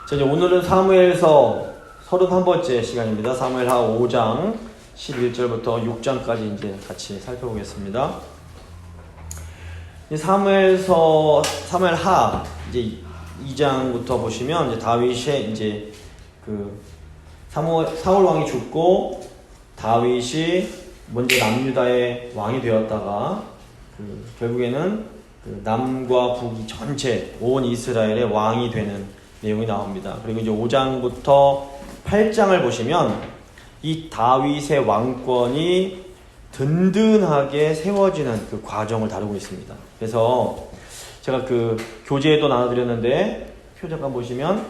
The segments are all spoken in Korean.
자, 이제 오늘은 사무엘서 31번째 시간입니다. 사무엘하 5장 11절부터 6장까지 이제 같이 살펴보겠습니다. 사무엘하 이제 2장부터 보시면 이제 다윗의 이제 그 사울 왕이 죽고 다윗이 먼저 남유다의 왕이 되었다가 결국에는 남과 북이 전체 온 이스라엘의 왕이 되는 내용이 나옵니다. 그리고 이제 5장부터 8장을 보시면 이 다윗의 왕권이 든든하게 세워지는 그 과정을 다루고 있습니다. 그래서 제가 그 교재에도 나눠드렸는데 표 잠깐 보시면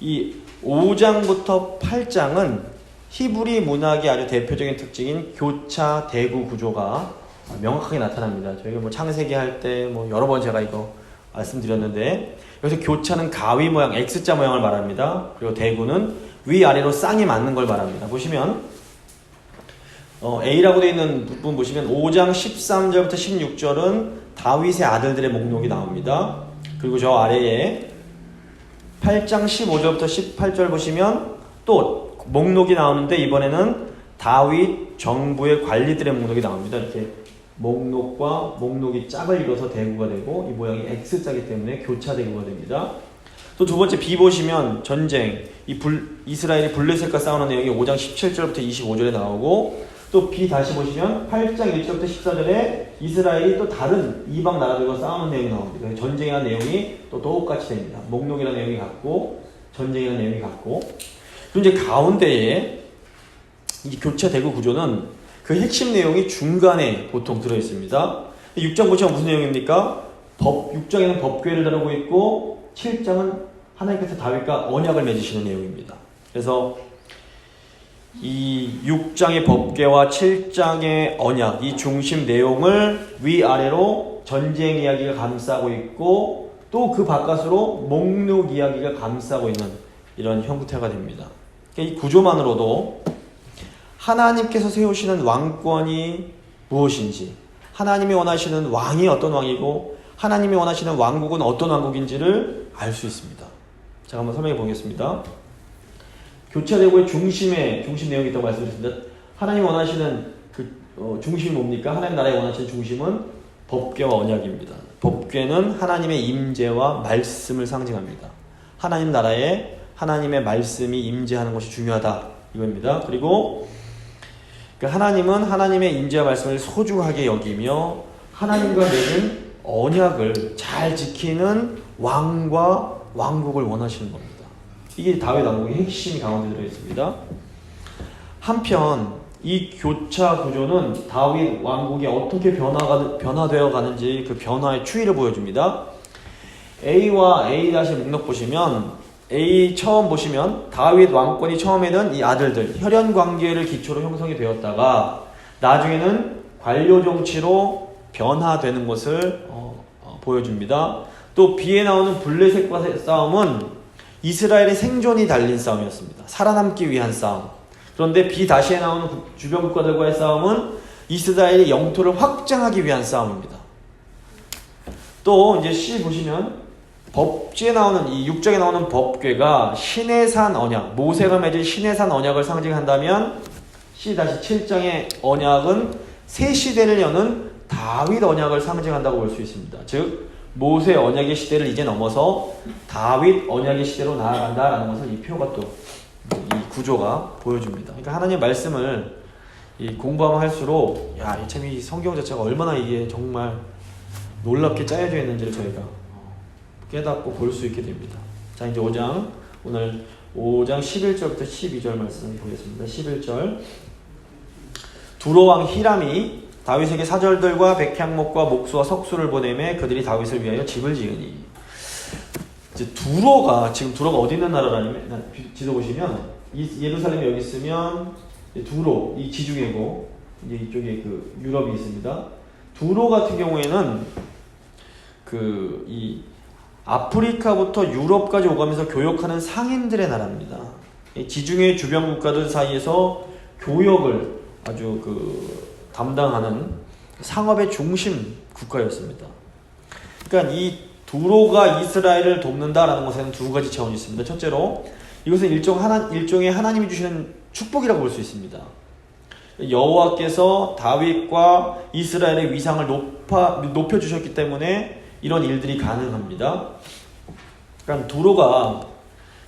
이 5장부터 8장은 히브리 문학의 아주 대표적인 특징인 교차 대구 구조가 명확하게 나타납니다. 저희가 뭐 창세기 할 때 뭐 여러 번 제가 이거 말씀드렸는데, 여기서 교차는 가위 모양, X자 모양을 말합니다. 그리고 대구는 위아래로 쌍이 맞는 걸 말합니다. 보시면 A라고 되어 있는 부분 보시면 5장 13절부터 16절은 다윗의 아들들의 목록이 나옵니다. 그리고 저 아래에 8장 15절부터 18절 보시면 또 목록이 나오는데, 이번에는 다윗 정부의 관리들의 목록이 나옵니다. 이렇게 목록과 목록이 짝을 이뤄서 대구가 되고, 이 모양이 X자이기 때문에 교차 대구가 됩니다. 또 두 번째 B 보시면 전쟁, 이스라엘이 블레셋과 싸우는 내용이 5장 17절부터 25절에 나오고, 또 B 다시 보시면 8장 1절부터 14절에 이스라엘이 또 다른 이방 나라들과 싸우는 내용이 나옵니다. 전쟁이라는 내용이 또 똑같이 됩니다. 목록이라는 내용이 같고 전쟁이라는 내용이 같고, 그리고 이제 가운데에 이 교차 대구 구조는 그 핵심 내용이 중간에 보통 들어있습니다. 6장 보시면 무슨 내용입니까? 6장에는 법궤를 다루고 있고 7장은 하나님께서 다윗과 언약을 맺으시는 내용입니다. 그래서 이 6장의 법궤와 7장의 언약, 이 중심 내용을 위아래로 전쟁 이야기가 감싸고 있고, 또 그 바깥으로 목록 이야기가 감싸고 있는 이런 형태가 됩니다. 이 구조만으로도 하나님께서 세우시는 왕권이 무엇인지, 하나님이 원하시는 왕이 어떤 왕이고 하나님이 원하시는 왕국은 어떤 왕국인지를 알 수 있습니다. 자, 한번 설명해 보겠습니다. 교차대구의 중심 내용이 있다고 말씀드렸습니다. 하나님이 원하시는 중심이 뭡니까? 하나님 나라에 원하시는 중심은 법궤와 언약입니다. 법궤는 하나님의 임재와 말씀을 상징합니다. 하나님 나라에 하나님의 말씀이 임재하는 것이 중요하다, 이겁니다. 그리고 하나님은 하나님의 임재와 말씀을 소중하게 여기며 하나님과 맺은 언약을 잘 지키는 왕과 왕국을 원하시는 겁니다. 이게 다윗 왕국의 핵심이 가운데 들어있습니다. 한편 이 교차 구조는 다윗 왕국이 어떻게 변화되어 가는지 그 변화의 추이를 보여줍니다. A와 A 다시 목록 보시면, A 처음 보시면 다윗 왕권이 처음에는 이 아들들 혈연 관계를 기초로 형성이 되었다가 나중에는 관료 정치로 변화되는 것을 보여줍니다. 또 B에 나오는 블레셋과의 싸움은 이스라엘의 생존이 달린 싸움이었습니다. 살아남기 위한 싸움. 그런데 B 다시에 나오는 주변 국가들과의 싸움은 이스라엘의 영토를 확장하기 위한 싸움입니다. 또 이제 C 보시면 법지에 나오는 이 6장에 나오는 법궤가 시내산 언약, 모세가 맺은 시내산 언약을 상징한다면, C-7장의 언약은 새 시대를 여는 다윗 언약을 상징한다고 볼 수 있습니다. 즉 모세 언약의 시대를 이제 넘어서 다윗 언약의 시대로 나아간다라는 것을 이 표가 또 이 구조가 보여줍니다. 그러니까 하나님의 말씀을 공부하면 할수록 참 이 성경 자체가 얼마나 이게 정말 놀랍게 짜여져 있는지를 저희가 깨닫고 볼 수 있게 됩니다. 자, 이제 5장, 오늘 5장 11절부터 12절 말씀 보겠습니다. 11절. 두로왕 히람이 다윗에게 사절들과 백향목과 목수와 석수를 보내매 그들이 다윗을 위하여 집을 지으니. 이제 두로가 어디 있는 나라라면, 지도 보시면 예루살렘이 여기 있으면 두로, 이 지중해고 이제 이쪽에 그 유럽이 있습니다. 두로 같은 경우에는 이 아프리카부터 유럽까지 오가면서 교역하는 상인들의 나라입니다. 지중해 주변 국가들 사이에서 교역을 아주 담당하는 상업의 중심 국가였습니다. 그러니까 이 두로가 이스라엘을 돕는다라는 것에는 두 가지 차원이 있습니다. 첫째로 이것은 일종의 하나님이 주시는 축복이라고 볼 수 있습니다. 여호와께서 다윗과 이스라엘의 위상을 높여주셨기 때문에 이런 일들이 가능합니다. 그러니까 두로가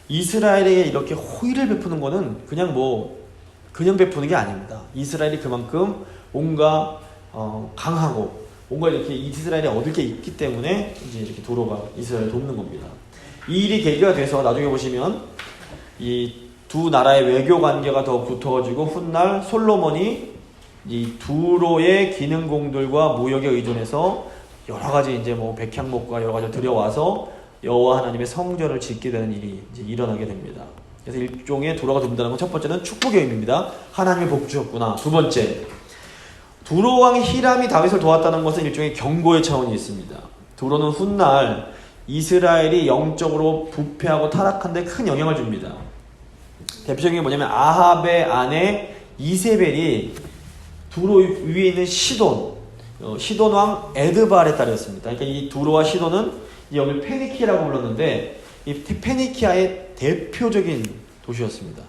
이스라엘에게 이렇게 호의를 베푸는 것은 그냥 베푸는 게 아닙니다. 이스라엘이 그만큼 뭔가 강하고 뭔가 이렇게 이스라엘이 얻을 게 있기 때문에 이제 이렇게 두로가 이스라엘을 돕는 겁니다. 이 일이 계기가 돼서 나중에 보시면 이 두 나라의 외교 관계가 더 붙어가지고 훗날 솔로몬이 이 두로의 기능공들과 무역에 의존해서 여러 가지 이제 백향목과 여러 가지 들여와서 여호와 하나님의 성전을 짓게 되는 일이 이제 일어나게 됩니다. 그래서 일종의 두로가 돕는다는 건 첫 번째는 축복의 의미입니다. 하나님의 복 주셨구나. 두 번째, 두로 왕 히람이 다윗을 도왔다는 것은 일종의 경고의 차원이 있습니다. 두로는 훗날 이스라엘이 영적으로 부패하고 타락한 데 큰 영향을 줍니다. 대표적인 게 뭐냐면 아합의 아내 이세벨이 두로 위에 있는 시돈 왕 에드발의 딸이었습니다. 그러니까 이 두로와 시돈은 여기 페니키아라고 불렀는데 이 페니키아의 대표적인 도시였습니다.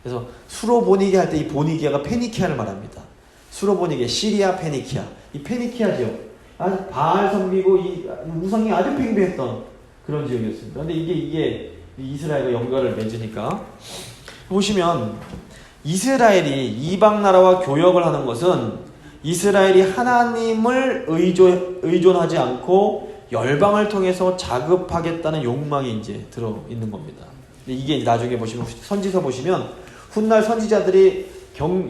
그래서 수로 보니게 할 때 이 보니게가 페니키아를 말합니다. 수로 보니게 시리아 페니키아, 이 페니키아 지역 아주 바알 섬기고 이 우상이 아주 팽배했던 그런 지역이었습니다. 그런데 이게 이스라엘과 연결을 맺으니까 보시면 이스라엘이 이방 나라와 교역을 하는 것은 이스라엘이 하나님을 의존하지 않고 열방을 통해서 자급하겠다는 욕망이 이제 들어 있는 겁니다. 이게 나중에 보시면 선지서 보시면 훗날 선지자들이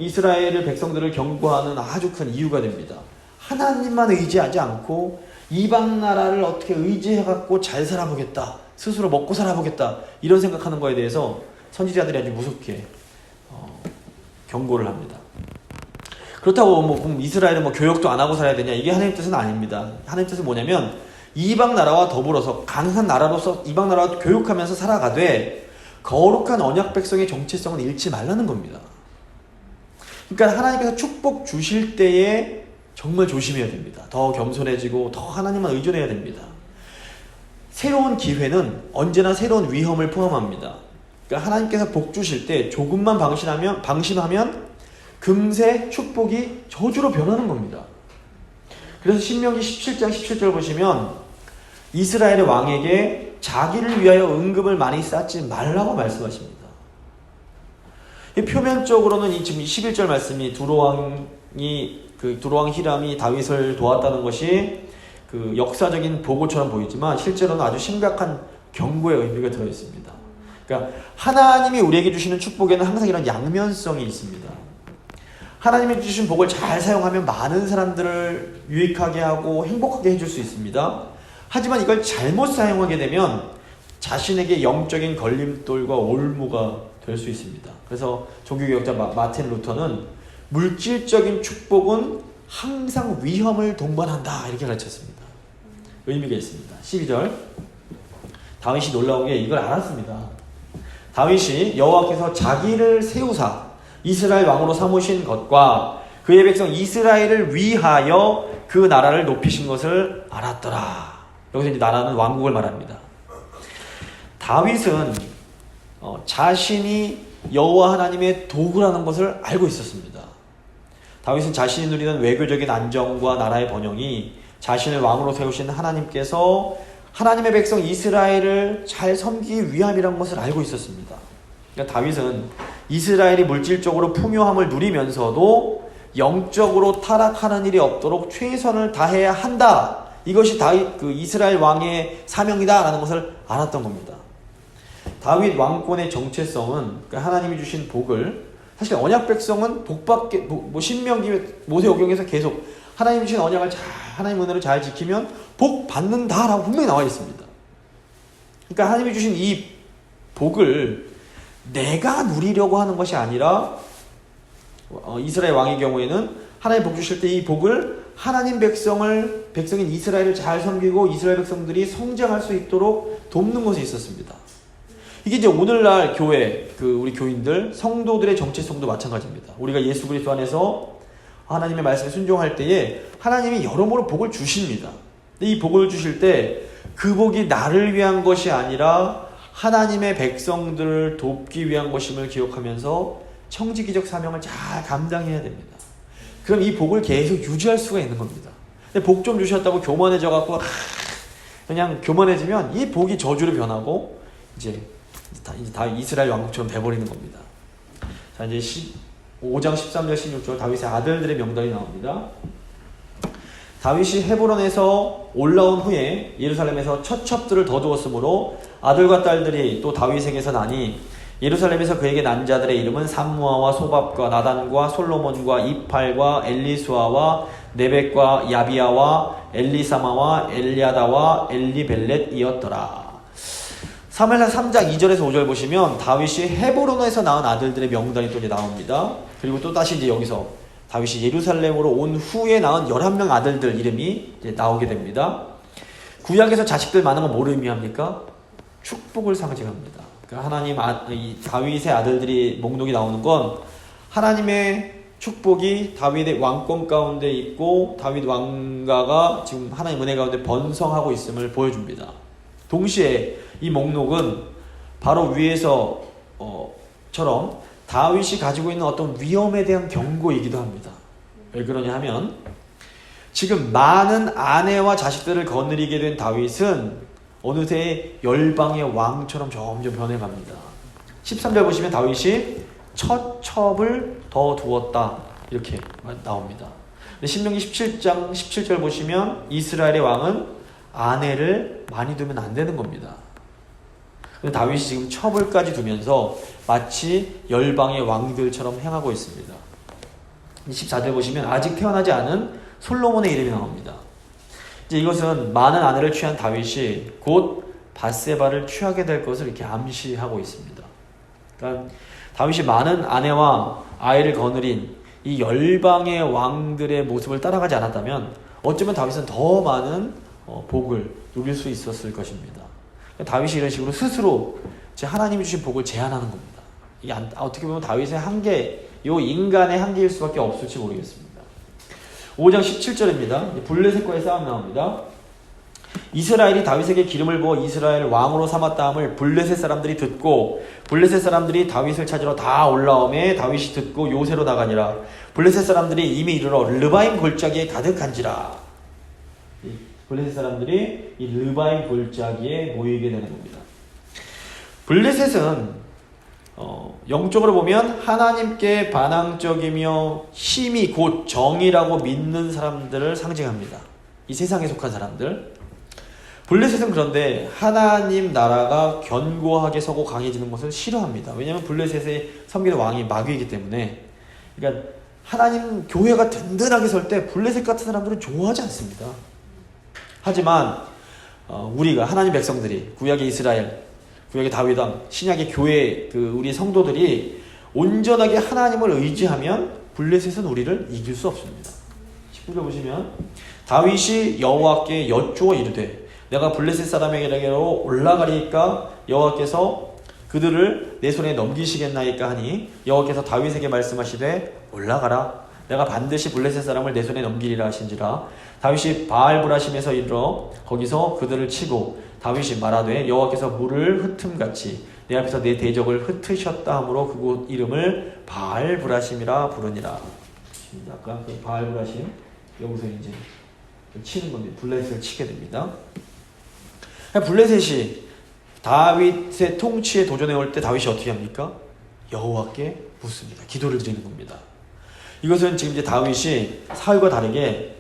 이스라엘 백성들을 경고하는 아주 큰 이유가 됩니다. 하나님만 의지하지 않고 이방 나라를 어떻게 의지해갖고 잘 살아보겠다, 스스로 먹고 살아보겠다 이런 생각하는 거에 대해서 선지자들이 아주 무섭게 경고를 합니다. 그렇다고 그럼 이스라엘은 교역도 안 하고 살아야 되냐? 이게 하나님 뜻은 아닙니다. 하나님 뜻은 뭐냐면 이방 나라와 더불어서 강한 나라로서 이방 나라와 교육하면서 살아가되 거룩한 언약 백성의 정체성을 잃지 말라는 겁니다. 그러니까 하나님께서 축복 주실 때에 정말 조심해야 됩니다. 더 겸손해지고 더 하나님만 의존해야 됩니다. 새로운 기회는 언제나 새로운 위험을 포함합니다. 그러니까 하나님께서 복 주실 때 조금만 방심하면 금세 축복이 저주로 변하는 겁니다. 그래서 신명기 17장 17절 보시면 이스라엘의 왕에게 자기를 위하여 은금을 많이 쌓지 말라고 말씀하십니다. 표면적으로는 지금 11절 말씀이 두로왕 히람이 다윗을 도왔다는 것이 그 역사적인 보고처럼 보이지만 실제로는 아주 심각한 경고의 의미가 들어있습니다. 그러니까 하나님이 우리에게 주시는 축복에는 항상 이런 양면성이 있습니다. 하나님이 주신 복을 잘 사용하면 많은 사람들을 유익하게 하고 행복하게 해줄 수 있습니다. 하지만 이걸 잘못 사용하게 되면 자신에게 영적인 걸림돌과 올무가 될 수 있습니다. 그래서 종교개혁자 마틴 루터는 물질적인 축복은 항상 위험을 동반한다 이렇게 가르쳤습니다. 의미가 있습니다. 12절 다윗이 놀라운 게 이걸 알았습니다. 다윗이 여호와께서 자기를 세우사 이스라엘 왕으로 삼으신 것과 그의 백성 이스라엘을 위하여 그 나라를 높이신 것을 알았더라. 여기서 이제 나라는 왕국을 말합니다. 다윗은 자신이 여호와 하나님의 도구라는 것을 알고 있었습니다. 다윗은 자신이 누리는 외교적인 안정과 나라의 번영이 자신을 왕으로 세우신 하나님께서 하나님의 백성 이스라엘을 잘 섬기기 위함이라는 것을 알고 있었습니다. 그러니까 다윗은 이스라엘이 물질적으로 풍요함을 누리면서도 영적으로 타락하는 일이 없도록 최선을 다해야 한다. 이것이 다윗 이스라엘 왕의 사명이다라는 것을 알았던 겁니다. 다윗 왕권의 정체성은 하나님이 주신 복을 사실 언약 백성은 복받게 신명기 모세오경에서 계속 하나님 주신 언약을 하나님 은혜를 잘 지키면 복 받는다라고 분명히 나와 있습니다. 그러니까 하나님이 주신 이 복을 내가 누리려고 하는 것이 아니라 이스라엘 왕의 경우에는 하나님 복 주실 때 이 복을 하나님 백성인 이스라엘을 잘 섬기고 이스라엘 백성들이 성장할 수 있도록 돕는 것에 있었습니다. 이게 이제 오늘날 교회, 우리 교인들, 성도들의 정체성도 마찬가지입니다. 우리가 예수 그리스도 안에서 하나님의 말씀에 순종할 때에 하나님이 여러모로 복을 주십니다. 이 복을 주실 때 그 복이 나를 위한 것이 아니라 하나님의 백성들을 돕기 위한 것임을 기억하면서 청지기적 사명을 잘 감당해야 됩니다. 그럼 이 복을 계속 유지할 수가 있는 겁니다. 근데 복 좀 주셨다고 교만해져 갖고 그냥 교만해지면 이 복이 저주로 변하고 이제 다 이스라엘 왕국처럼 돼버리는 겁니다. 자, 이제 5장 13절 16절 다윗의 아들들의 명단이 나옵니다. 다윗이 헤브론에서 올라온 후에 예루살렘에서 첫 첩들을 더 두었으므로 아들과 딸들이 또 다윗에게서 나니 예루살렘에서 그에게 난 자들의 이름은 삼무아와 소밥과 나단과 솔로몬과 이팔과 엘리수아와 네벡과 야비아와 엘리사마와 엘리아다와 엘리벨렛이었더라. 사무엘상 3장 2절에서 5절 보시면 다윗이 헤브론에서 낳은 아들들의 명단이 또 이제 나옵니다. 그리고 또 다시 이제 여기서 다윗이 예루살렘으로 온 후에 낳은 11명 아들들 이름이 이제 나오게 됩니다. 구약에서 자식들 많은 건 뭐를 의미합니까? 축복을 상징합니다. 그러니까 하나님 다윗의 아들들이 목록이 나오는 건 하나님의 축복이 다윗의 왕권 가운데 있고 다윗 왕가가 지금 하나님 은혜 가운데 번성하고 있음을 보여줍니다. 동시에 이 목록은 바로 위에서 처럼 다윗이 가지고 있는 어떤 위험에 대한 경고이기도 합니다. 왜 그러냐 하면 지금 많은 아내와 자식들을 거느리게 된 다윗은 어느새 열방의 왕처럼 점점 변해갑니다. 13절 보시면 다윗이 첫 첩을 더 두었다 이렇게 나옵니다. 신명기 17장 17절 보시면 이스라엘의 왕은 아내를 많이 두면 안 되는 겁니다. 다윗이 지금 첩을까지 두면서 마치 열방의 왕들처럼 행하고 있습니다. 24절 보시면 아직 태어나지 않은 솔로몬의 이름이 나옵니다. 이제 이것은 많은 아내를 취한 다윗이 곧 밧세바를 취하게 될 것을 이렇게 암시하고 있습니다. 그러니까 다윗이 많은 아내와 아이를 거느린 이 열방의 왕들의 모습을 따라가지 않았다면 어쩌면 다윗은 더 많은 복을 누릴 수 있었을 것입니다. 다윗이 이런 식으로 스스로 하나님이 주신 복을 제한하는 겁니다. 이게 어떻게 보면 다윗의 한계, 이 인간의 한계일 수밖에 없을지 모르겠습니다. 5장 17절입니다. 블레셋과의 싸움 나옵니다. 이스라엘이 다윗에게 기름을 부어 이스라엘 왕으로 삼았다함을 블레셋 사람들이 듣고 블레셋 사람들이 다윗을 찾으러 다 올라오매 다윗이 듣고 요새로 나가니라. 블레셋 사람들이 이미 이르러 르바임 골짜기에 가득한지라. 블레셋 사람들이 이 르바임 골짜기에 모이게 되는 겁니다. 블레셋은 영적으로 보면 하나님께 반항적이며 힘이 곧 정의라고 믿는 사람들을 상징합니다. 이 세상에 속한 사람들. 블레셋은 그런데 하나님 나라가 견고하게 서고 강해지는 것을 싫어합니다. 왜냐하면 블레셋의 섬기는 왕이 마귀이기 때문에. 그러니까 하나님 교회가 든든하게 설 때 블레셋 같은 사람들은 좋아하지 않습니다. 하지만 우리가 하나님 백성들이 구약의 이스라엘, 구약의 다윗왕, 신약의 교회 우리 성도들이 온전하게 하나님을 의지하면 블레셋은 우리를 이길 수 없습니다. 19절 보시면 다윗이 여호와께 여쭈어 이르되 내가 블레셋 사람에게로 올라가리까 여호와께서 그들을 내 손에 넘기시겠나이까 하니 여호와께서 다윗에게 말씀하시되 올라가라 내가 반드시 블레셋 사람을 내 손에 넘기리라 하신지라. 다윗이 바알브라심에서 이르러 거기서 그들을 치고 다윗이 말하되 여호와께서 물을 흩음같이 내 앞에서 내 대적을 흩으셨다 하므로 그곳 이름을 바알브라심이라 부르니라. 아까 그 바알브라심 여기서 이제 치는 겁니다. 블레셋을 치게 됩니다. 블레셋이 다윗의 통치에 도전해 올 때 다윗이 어떻게 합니까? 여호와께 묻습니다. 기도를 드리는 겁니다. 이것은 지금 이제 다윗이 사울과 다르게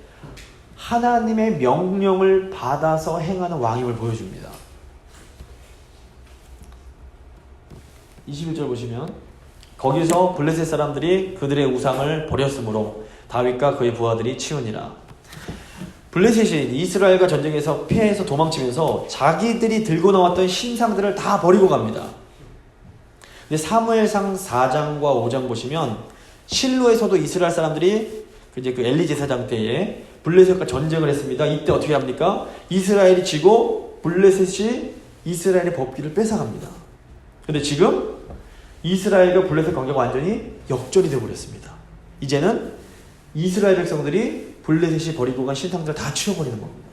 하나님의 명령을 받아서 행하는 왕임을 보여줍니다. 21절 보시면 거기서 블레셋 사람들이 그들의 우상을 버렸으므로 다윗과 그의 부하들이 치우니라. 블레셋이 이스라엘과 전쟁에서 피해서 도망치면서 자기들이 들고 나왔던 신상들을 다 버리고 갑니다. 근데 사무엘상 4장과 5장 보시면 실로에서도 이스라엘 사람들이 이제 그 엘리 제사장 때에 블레셋과 전쟁을 했습니다. 이때 어떻게 합니까? 이스라엘이 지고 블레셋이 이스라엘의 법궤를 뺏어갑니다. 근데 지금 이스라엘과 블레셋 관계가 완전히 역전이 되어버렸습니다. 이제는 이스라엘 백성들이 블레셋이 버리고 간 신상들 다 치워버리는 겁니다.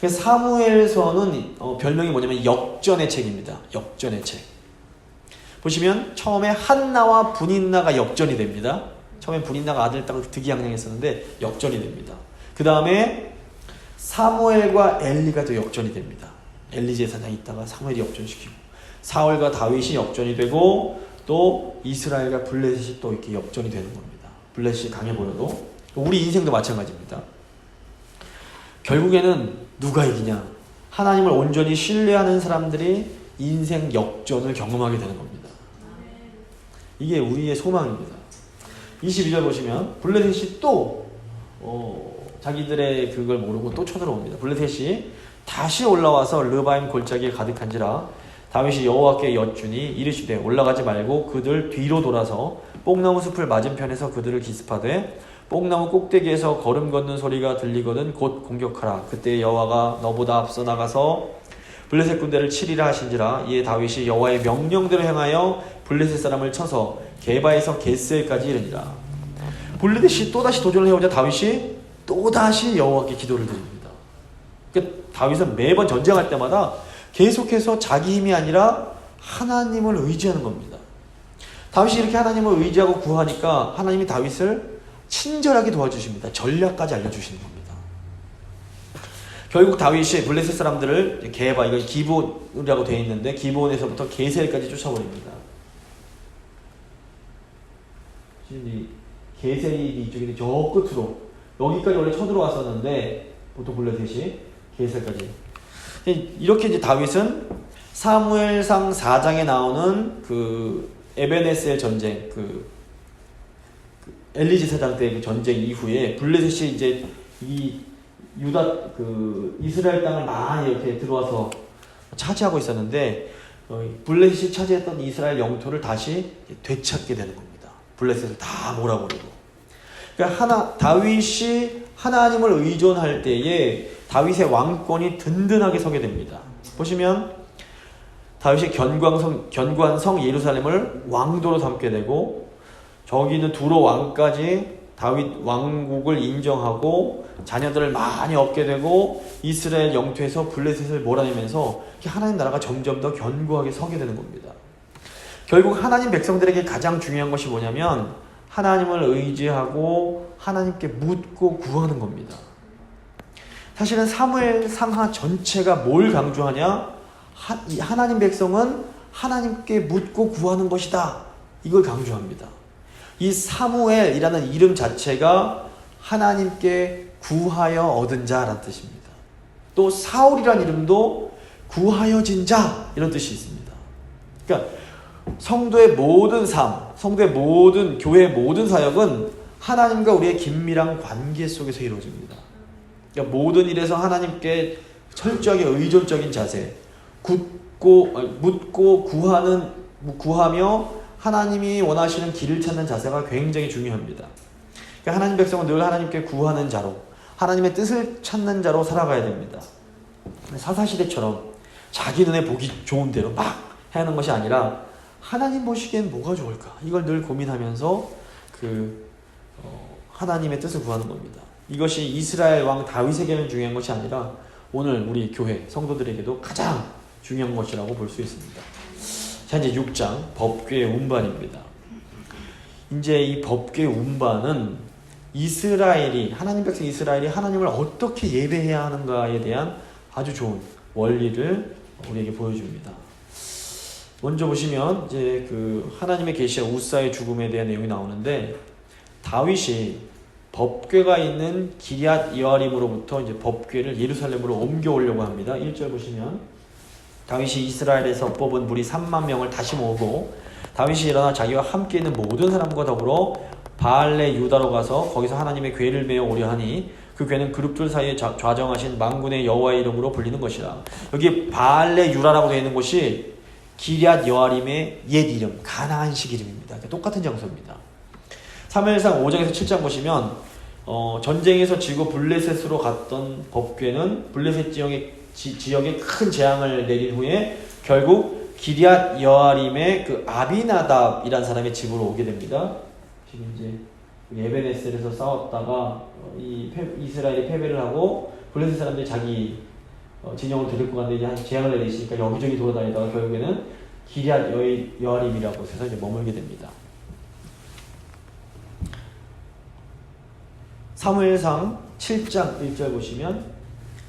그래서 사무엘서는 별명이 뭐냐면 역전의 책입니다. 역전의 책. 보시면 처음에 한나와 분인나가 역전이 됩니다. 처음에 분인나가 아들 딸을 득이양양했었는데 역전이 됩니다. 그 다음에 사무엘과 엘리가 또 역전이 됩니다. 엘리 제사장이 있다가 사무엘이 역전시키고, 사울과 다윗이 역전이 되고, 또 이스라엘과 블레셋이 또 이렇게 역전이 되는 겁니다. 블레셋이 강해 보여도. 우리 인생도 마찬가지입니다. 결국에는 누가 이기냐? 하나님을 온전히 신뢰하는 사람들이 인생 역전을 경험하게 되는 겁니다. 이게 우리의 소망입니다. 22절 보시면 블레셋이 또 자기들의 그걸 모르고 또 쳐들어옵니다. 블레셋이 다시 올라와서 르바임 골짜기에 가득한지라 다윗이 여호와께 여쭈니 이르시되 올라가지 말고 그들 뒤로 돌아서 뽕나무 숲을 맞은편에서 그들을 기습하되 뽕나무 꼭대기에서 걸음 걷는 소리가 들리거든 곧 공격하라. 그때 여호와가 너보다 앞서 나가서 블레셋 군대를 치리라 하신지라. 이에 다윗이 여호와의 명령대로 행하여 블레셋 사람을 쳐서 게바에서 겟셀까지 이르니라. 블레셋이 또다시 도전을 해오자 다윗이 또다시 여호와께 기도를 드립니다. 그러니까 다윗은 매번 전쟁할 때마다 계속해서 자기 힘이 아니라 하나님을 의지하는 겁니다. 다윗이 이렇게 하나님을 의지하고 구하니까 하나님이 다윗을 친절하게 도와주십니다. 전략까지 알려주시는 겁니다. 결국 다윗이 블레셋 사람들을 게바, 이거 기브온이라고 되어 있는데 기브온에서부터 게셀까지 쫓아버립니다. 게셀이 이쪽에 저 끝으로 여기까지 원래 쳐들어왔었는데 보통 블레셋이 게셀까지. 이렇게 이제 다윗은 사무엘상 4장에 나오는 그 에베네셀 전쟁, 그 엘리 제사장 때 그 전쟁 이후에 블레셋이 이제 이 유다 그 이스라엘 땅을 많이 이렇게 들어와서 차지하고 있었는데 블레셋이 차지했던 이스라엘 영토를 다시 되찾게 되는 겁니다. 블레셋을 다 몰아버리고. 그러니까 다윗이 하나님을 의존할 때에 다윗의 왕권이 든든하게 서게 됩니다. 보시면 다윗이 견고한 성 예루살렘을 왕도로 삼게 되고, 저기 있는 두로 왕까지 다윗 왕국을 인정하고 자녀들을 많이 얻게 되고, 이스라엘 영토에서 블레셋을 몰아내면서 하나님 나라가 점점 더 견고하게 서게 되는 겁니다. 결국 하나님 백성들에게 가장 중요한 것이 뭐냐면 하나님을 의지하고 하나님께 묻고 구하는 겁니다. 사실은 사무엘 상하 전체가 뭘 강조하냐? 하나님 백성은 하나님께 묻고 구하는 것이다. 이걸 강조합니다. 이 사무엘이라는 이름 자체가 하나님께 구하여 얻은 자라는 뜻입니다. 또 사울이라는 이름도 구하여진 자 이런 뜻이 있습니다. 그러니까 성도의 모든 삶, 성도의 모든 교회의 모든 사역은 하나님과 우리의 긴밀한 관계 속에서 이루어집니다. 그러니까 모든 일에서 하나님께 철저하게 의존적인 자세, 묻고 구하며 하나님이 원하시는 길을 찾는 자세가 굉장히 중요합니다. 그러니까 하나님 백성은 늘 하나님께 구하는 자로, 하나님의 뜻을 찾는 자로 살아가야 됩니다. 사사시대처럼 자기 눈에 보기 좋은 대로 막 하는 것이 아니라 하나님 보시기엔 뭐가 좋을까? 이걸 늘 고민하면서 하나님의 뜻을 구하는 겁니다. 이것이 이스라엘 왕 다윗에게는 중요한 것이 아니라 오늘 우리 교회 성도들에게도 가장 중요한 것이라고 볼 수 있습니다. 자, 이제 6장 법궤 운반입니다. 이제 이 법궤 운반은 하나님 백성 이스라엘이 하나님을 어떻게 예배해야 하는가에 대한 아주 좋은 원리를 우리에게 보여줍니다. 먼저 보시면 이제 하나님의 계시와 우사의 죽음에 대한 내용이 나오는데, 다윗이 법궤가 있는 기럇 여아림으로부터 이제 법궤를 예루살렘으로 옮겨오려고 합니다. 1절 보시면 다윗이 이스라엘에서 뽑은 무리 3만 명을 다시 모으고 다윗이 일어나 자기와 함께 있는 모든 사람과 더불어 바알레 유다로 가서 거기서 하나님의 궤를 메어 오려 하니 그 궤는 그룹들 사이에 좌정하신 만군의 여호와의 이름으로 불리는 것이라. 여기 바알레 유다라고 되어 있는 곳이 기럇 여아림의 옛 이름, 가나안식 이름입니다. 똑같은 장소입니다. 사무엘상 5장에서 7장 보시면 전쟁에서 지고 블레셋으로 갔던 법궤는 블레셋 지역에 큰 재앙을 내린 후에 결국 기럇 여아림의 그 아비나답이라는 사람의 집으로 오게 됩니다. 지금 이제 에베네셀에서 싸웠다가 이스라엘이 패배를 하고 블레셋 사람들이 자기 진영으로 데리고 갔는데 이제 재앙을 내리시니까 여기저기 돌아다니다가 결국에는 기럇 여아림이라고 해서 이제 머물게 됩니다. 사무엘상 7장 1절 보시면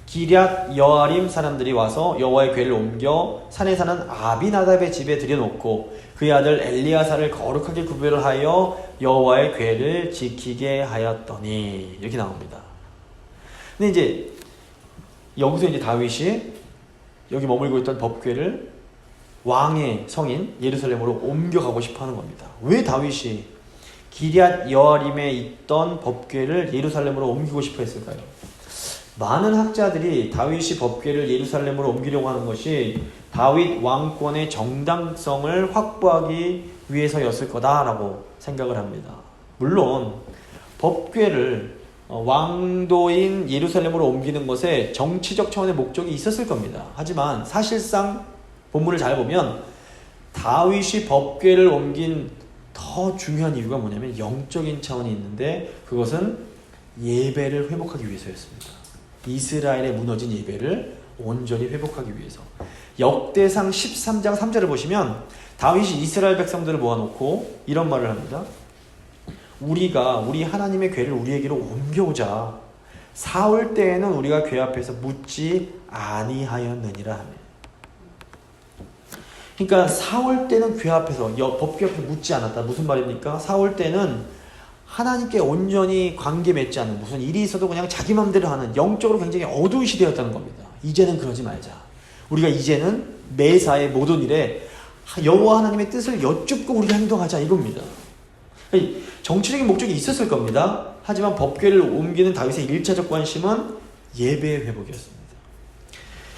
기럇 여아림 사람들이 와서 여호와의 궤를 옮겨 산에 사는 아비나답의 집에 들여놓고 그의 아들 엘리야사를 거룩하게 구별하여 여호와의 궤를 지키게 하였더니 이렇게 나옵니다. 근데 이제 여기서 이제 다윗이 여기 머물고 있던 법궤를 왕의 성인 예루살렘으로 옮겨가고 싶어하는 겁니다. 왜 다윗이 기럇 여아림에 있던 법궤를 예루살렘으로 옮기고 싶어 했을까요? 많은 학자들이 다윗이 법궤를 예루살렘으로 옮기려고 하는 것이 다윗 왕권의 정당성을 확보하기 위해서였을 거다라고 생각을 합니다. 물론 법궤를 왕도인 예루살렘으로 옮기는 것에 정치적 차원의 목적이 있었을 겁니다. 하지만 사실상 본문을 잘 보면 다윗이 법궤를 옮긴 더 중요한 이유가 뭐냐면 영적인 차원이 있는데 그것은 예배를 회복하기 위해서였습니다. 이스라엘의 무너진 예배를 온전히 회복하기 위해서. 역대상 13장 3절을 보시면 다윗이 이스라엘 백성들을 모아놓고 이런 말을 합니다. 우리가 우리 하나님의 궤를 우리에게로 옮겨오자. 사울 때에는 우리가 궤 앞에서 묻지 아니하였느니라 하며. 그러니까 사울 때는 궤 앞에서 법궤 앞에서 묻지 않았다. 무슨 말입니까? 사울 때는 하나님께 온전히 관계 맺지 않는 무슨 일이 있어도 그냥 자기 맘대로 하는 영적으로 굉장히 어두운 시대였다는 겁니다. 이제는 그러지 말자. 우리가 이제는 매사의 모든 일에 여호와 하나님의 뜻을 여쭙고 우리가 행동하자 이겁니다. 정치적인 목적이 있었을 겁니다. 하지만 법궤를 옮기는 다윗의 1차적 관심은 예배의 회복이었습니다.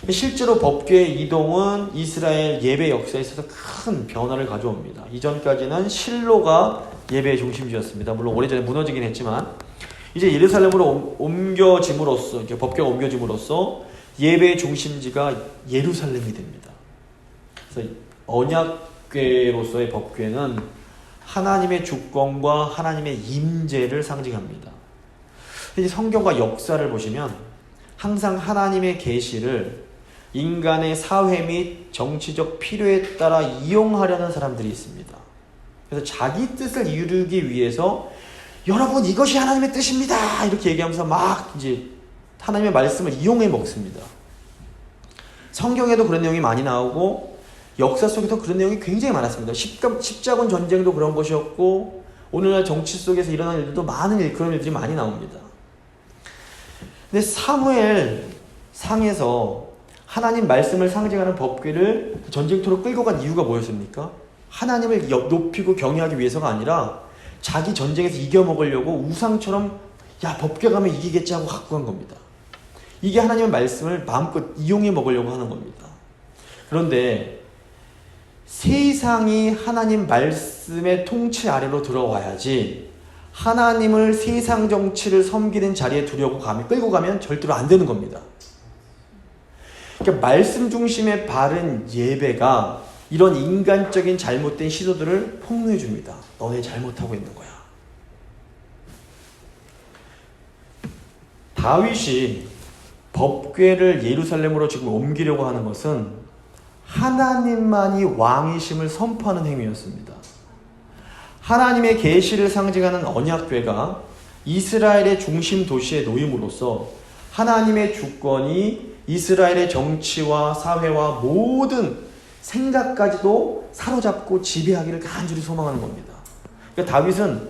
실제로 법궤의 이동은 이스라엘 예배 역사에 있어서 큰 변화를 가져옵니다. 이전까지는 실로가 예배의 중심지였습니다. 물론 오래전에 무너지긴 했지만 이제 예루살렘으로 옮겨짐으로써 이렇게 법궤가 옮겨짐으로써 예배의 중심지가 예루살렘이 됩니다. 그래서 언약궤로서의 법궤는 하나님의 주권과 하나님의 임재를 상징합니다. 이제 성경과 역사를 보시면 항상 하나님의 계시를 인간의 사회 및 정치적 필요에 따라 이용하려는 사람들이 있습니다. 그래서 자기 뜻을 이루기 위해서 여러분 이것이 하나님의 뜻입니다 이렇게 얘기하면서 막 이제 하나님의 말씀을 이용해 먹습니다. 성경에도 그런 내용이 많이 나오고 역사 속에도 그런 내용이 굉장히 많았습니다. 십자군 전쟁도 그런 것이었고 오늘날 정치 속에서 일어나는 일들도 많은 그런 일들이 많이 나옵니다. 근데 사무엘 상에서 하나님 말씀을 상징하는 법궤를 전쟁터로 끌고 간 이유가 뭐였습니까? 하나님을 높이고 경외하기 위해서가 아니라 자기 전쟁에서 이겨먹으려고 우상처럼 야 법궤 가면 이기겠지 하고 갖고 간 겁니다. 이게 하나님의 말씀을 마음껏 이용해 먹으려고 하는 겁니다. 그런데 세상이 하나님 말씀의 통치 아래로 들어와야지 하나님을 세상 정치를 섬기는 자리에 끌고 가면 절대로 안 되는 겁니다. 그러니까 말씀 중심의 바른 예배가 이런 인간적인 잘못된 시도들을 폭로해 줍니다. 너네 잘못하고 있는 거야. 다윗이 법궤를 예루살렘으로 지금 옮기려고 하는 것은 하나님만이 왕이심을 선포하는 행위였습니다. 하나님의 계시를 상징하는 언약궤가 이스라엘의 중심 도시에 놓임으로써 하나님의 주권이 이스라엘의 정치와 사회와 모든 생각까지도 사로잡고 지배하기를 간절히 소망하는 겁니다. 그러니까 다윗은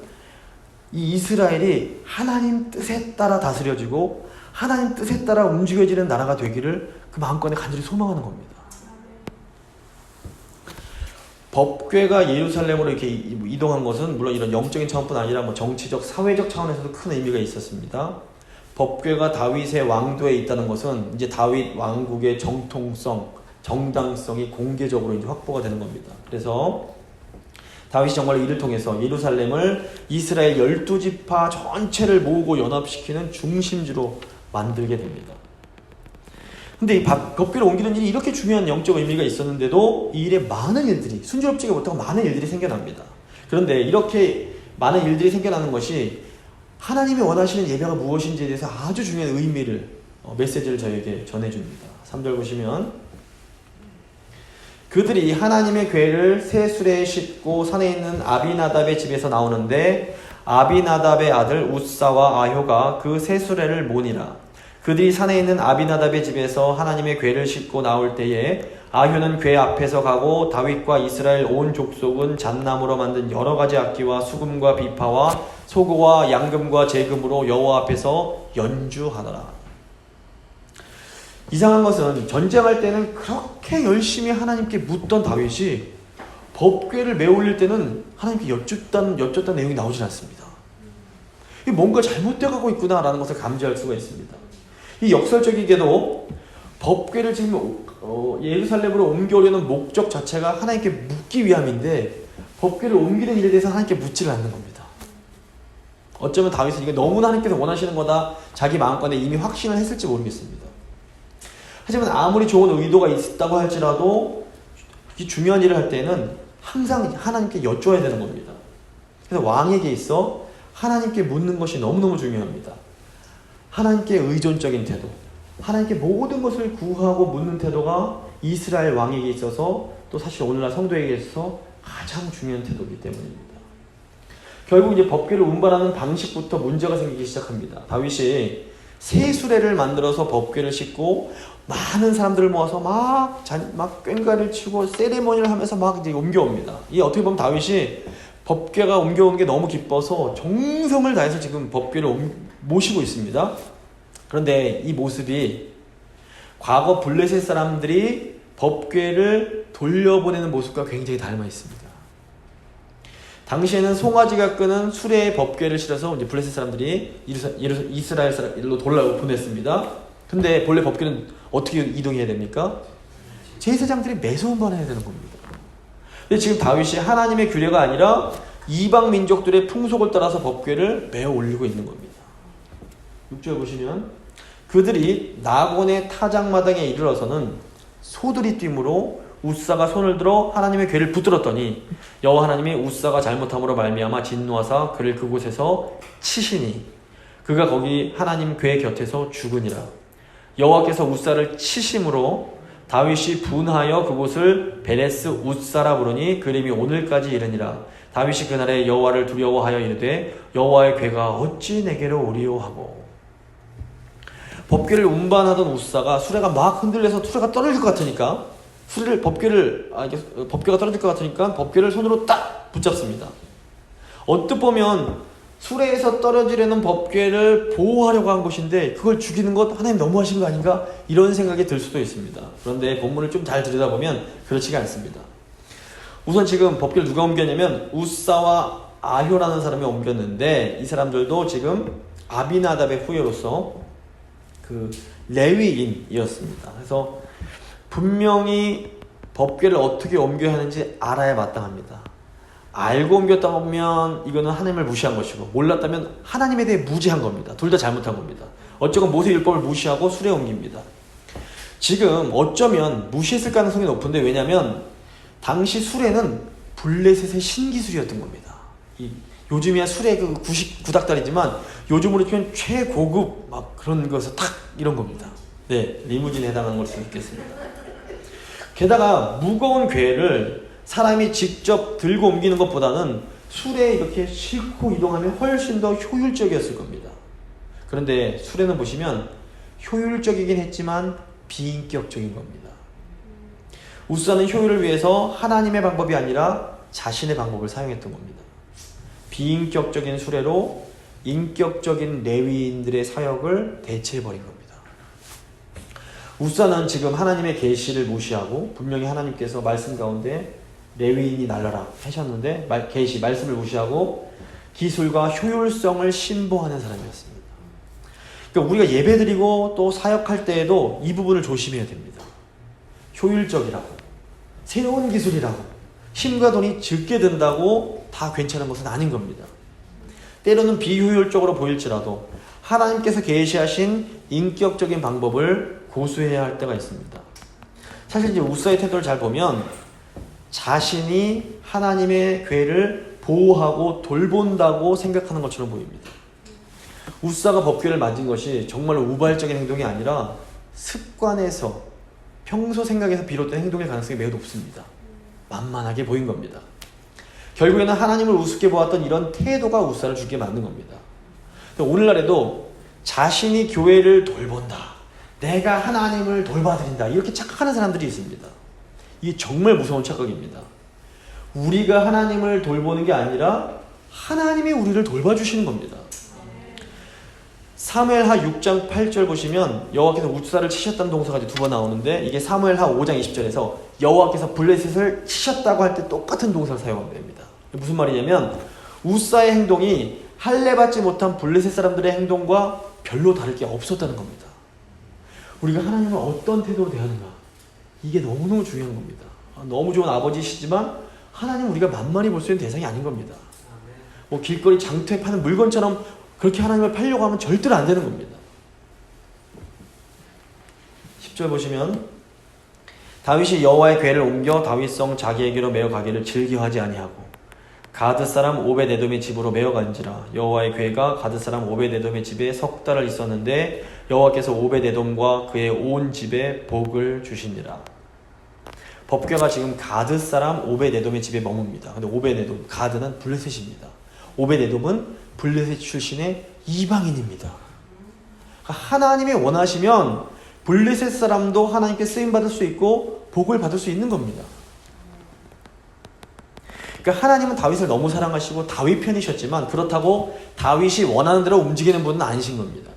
이 이스라엘이 하나님 뜻에 따라 다스려지고 하나님 뜻에 따라 움직여지는 나라가 되기를 그 마음껏 간절히 소망하는 겁니다. 법궤가 예루살렘으로 이렇게 이동한 것은 물론 이런 영적인 차원뿐 아니라 정치적, 사회적 차원에서도 큰 의미가 있었습니다. 법궤가 다윗의 왕도에 있다는 것은 이제 다윗 왕국의 정통성, 정당성이 공개적으로 이제 확보가 되는 겁니다. 그래서 다윗이 정말 이를 통해서 예루살렘을 이스라엘 12지파 전체를 모으고 연합시키는 중심지로 만들게 됩니다. 근데 이 법궤를 옮기는 일이 이렇게 중요한 영적 의미가 있었는데도 이 일에 많은 일들이 순조롭지가 못하고 많은 일들이 생겨납니다. 그런데 이렇게 많은 일들이 생겨나는 것이 하나님이 원하시는 예배가 무엇인지에 대해서 아주 중요한 의미를 메시지를 저에게 전해줍니다. 3절 보시면 그들이 하나님의 궤를 새 수레에 싣고 산에 있는 아비나답의 집에서 나오는데 아비나답의 아들 웃사와 아효가 그 새 수레를 모니라. 그들이 산에 있는 아비나답의 집에서 하나님의 궤를 싣고 나올 때에 아효는 궤 앞에서 가고 다윗과 이스라엘 온 족속은 잣나무로 만든 여러 가지 악기와 수금과 비파와 소고와 양금과 제금으로 여호와 앞에서 연주하더라. 이상한 것은 전쟁할 때는 그렇게 열심히 하나님께 묻던 다윗이 법궤를 메올릴 때는 하나님께 여쭙던 내용이 나오질 않습니다. 뭔가 잘못되어 가고 있구나라는 것을 감지할 수가 있습니다. 이 역설적이게도 법궤를 지금 예루살렘으로 옮겨오려는 목적 자체가 하나님께 묻기 위함인데 법궤를 옮기는 일에 대해서 하나님께 묻지를 않는 겁니다. 어쩌면 다윗은 이게 너무나 하나님께서 원하시는 거다 자기 마음간에 이미 확신을 했을지 모르겠습니다. 하지만 아무리 좋은 의도가 있다고 할지라도 이 중요한 일을 할 때는 항상 하나님께 여쭤야 되는 겁니다. 그래서 왕에게 있어 하나님께 묻는 것이 너무너무 중요합니다. 하나님께 의존적인 태도, 하나님께 모든 것을 구하고 묻는 태도가 이스라엘 왕에게 있어서 또 사실 오늘날 성도에게 있어서 가장 중요한 태도이기 때문입니다. 결국 이제 법궤를 운반하는 방식부터 문제가 생기기 시작합니다. 다윗이 새 수레를 만들어서 법궤를 싣고 많은 사람들을 모아서 막 꽹과를 치고 세리머니를 하면서 막 이제 옮겨옵니다. 이 어떻게 보면 다윗이 법궤가 옮겨오는 게 너무 기뻐서 정성을 다해서 지금 법궤를 모시고 있습니다. 그런데 이 모습이 과거 블레셋 사람들이 법궤를 돌려보내는 모습과 굉장히 닮아 있습니다. 당시에는 송아지가 끄는 수레의 법궤를 실어서 이제 블레셋 사람들이 이스라엘로 돌려보냈습니다. 근데 본래 법궤는 어떻게 이동해야 됩니까? 제사장들이 매서 운반해야 되는 겁니다. 근데 지금 다윗이 하나님의 규례가 아니라 이방 민족들의 풍속을 따라서 법궤를 메어 올리고 있는 겁니다. 6절 보시면 그들이 나곤의 타작마당에 이르러서는 소들이 뛰므로 웃사가 손을 들어 하나님의 궤를 붙들었더니 여호와 하나님이 웃사가 잘못함으로 말미암아 진노하사 그를 그곳에서 치시니 그가 거기 하나님 궤 곁에서 죽으니라. 여호와께서 웃사를 치심으로 다윗이 분하여 그곳을 베레스 웃사라 부르니 그 이름이 오늘까지 이르니라. 다윗이 그날에 여호와를 두려워하여 이르되 여호와의 궤가 어찌 내게로 오리요 하고. 법궤를 운반하던 웃사가 수레가 막 흔들려서 수레가 떨어질 것 같으니까 법궤가 떨어질 것 같으니까 법궤를 손으로 딱 붙잡습니다. 언뜻 보면 수레에서 떨어지려는 법궤를 보호하려고 한 것인데 그걸 죽이는 것 하나님 너무하신 거 아닌가? 이런 생각이 들 수도 있습니다. 그런데 본문을 좀 잘 들여다보면 그렇지가 않습니다. 우선 지금 법궤를 누가 옮겼냐면 웃사와 아효라는 사람이 옮겼는데 이 사람들도 지금 아비나답의 후예로서 그 레위인이었습니다. 그래서 분명히 법궤를 어떻게 옮겨야 하는지 알아야 마땅합니다. 알고 옮겼다 보면 이거는 하나님을 무시한 것이고 몰랐다면 하나님에 대해 무지한 겁니다. 둘 다 잘못한 겁니다. 어쩌면 모세율법을 무시하고 수레에 옮깁니다. 지금 어쩌면 무시했을 가능성이 높은데 왜냐하면 당시 수레는 블레셋의 신기술이었던 겁니다. 요즘이야 수레 그 구닥다리지만 요즘으로 치면 최고급 막 그런 거에서 탁 이런 겁니다. 네, 리무진에 해당하는 걸 수 있겠습니다. 게다가 무거운 궤를 사람이 직접 들고 옮기는 것보다는 수레에 이렇게 싣고 이동하면 훨씬 더 효율적이었을 겁니다. 그런데 수레는 보시면 효율적이긴 했지만 비인격적인 겁니다. 웃사는 효율을 위해서 하나님의 방법이 아니라 자신의 방법을 사용했던 겁니다. 비인격적인 수레로 인격적인 레위인들의 사역을 대체해버린 겁니다. 웃사는 지금 하나님의 계시를 무시하고 분명히 하나님께서 말씀 가운데 레위인이 날라라 하셨는데 계시 말씀을 무시하고 기술과 효율성을 신봉하는 사람이었습니다. 그러니까 우리가 예배드리고 또 사역할 때에도 이 부분을 조심해야 됩니다. 효율적이라고 새로운 기술이라고 힘과 돈이 적게 든다고 다 괜찮은 것은 아닌 겁니다. 때로는 비효율적으로 보일지라도 하나님께서 계시하신 인격적인 방법을 고수해야 할 때가 있습니다. 사실 이제 웃사의 태도를 잘 보면 자신이 하나님의 궤를 보호하고 돌본다고 생각하는 것처럼 보입니다. 우사가 법궤를 만진 것이 정말 우발적인 행동이 아니라 습관에서 평소 생각에서 비롯된 행동일 가능성이 매우 높습니다. 만만하게 보인 겁니다. 결국에는 하나님을 우습게 보았던 이런 태도가 우사를 죽게 만든 겁니다. 오늘날에도 자신이 교회를 돌본다, 내가 하나님을 돌봐드린다, 이렇게 착각하는 사람들이 있습니다. 이게 정말 무서운 착각입니다. 우리가 하나님을 돌보는 게 아니라 하나님이 우리를 돌봐주시는 겁니다. 사무엘하 6장 8절 보시면 여호와께서 우사를 치셨다는 동사가 두 번 나오는데, 이게 사무엘하 5장 20절에서 여호와께서 블레셋을 치셨다고 할 때 똑같은 동사를 사용합니다. 무슨 말이냐면 우사의 행동이 할례받지 못한 블레셋 사람들의 행동과 별로 다를 게 없었다는 겁니다. 우리가 하나님을 어떤 태도로 대하는가, 이게 너무너무 중요한 겁니다. 너무 좋은 아버지시지만 하나님 우리가 만만히 볼 수 있는 대상이 아닌 겁니다. 뭐 길거리 장터에 파는 물건처럼 그렇게 하나님을 팔려고 하면 절대로 안 되는 겁니다. 10절 보시면 다윗이 여호와의 궤를 옮겨 다윗성 자기에게로 메어 가기를 즐겨하지 아니하고 가드 사람 오벳에돔의 집으로 메어 간지라. 여호와의 궤가 가드 사람 오벳에돔의 집에 석 달을 있었는데 여호와께서 오벳에돔과 그의 온 집에 복을 주시니라. 법궤가 지금 가드 사람 오벳에돔의 집에 머뭅니다. 근데 오벳에돔, 가드는 블레셋입니다. 오벳에돔은 블레셋 출신의 이방인입니다. 하나님이 원하시면 블레셋 사람도 하나님께 쓰임받을 수 있고 복을 받을 수 있는 겁니다. 그러니까 하나님은 다윗을 너무 사랑하시고 다윗 편이셨지만 그렇다고 다윗이 원하는 대로 움직이는 분은 아니신 겁니다.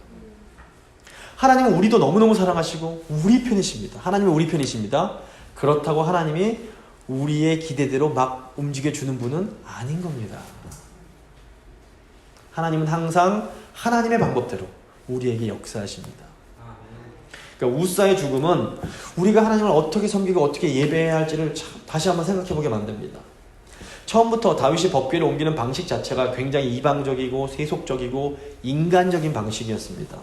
하나님은 우리도 너무너무 사랑하시고 우리 편이십니다. 하나님은 우리 편이십니다. 그렇다고 하나님이 우리의 기대대로 막 움직여주는 분은 아닌 겁니다. 하나님은 항상 하나님의 방법대로 우리에게 역사하십니다. 그러니까 우사의 죽음은 우리가 하나님을 어떻게 섬기고 어떻게 예배해야 할지를 다시 한번 생각해보게 만듭니다. 처음부터 다윗이 법궤를 옮기는 방식 자체가 굉장히 이방적이고 세속적이고 인간적인 방식이었습니다.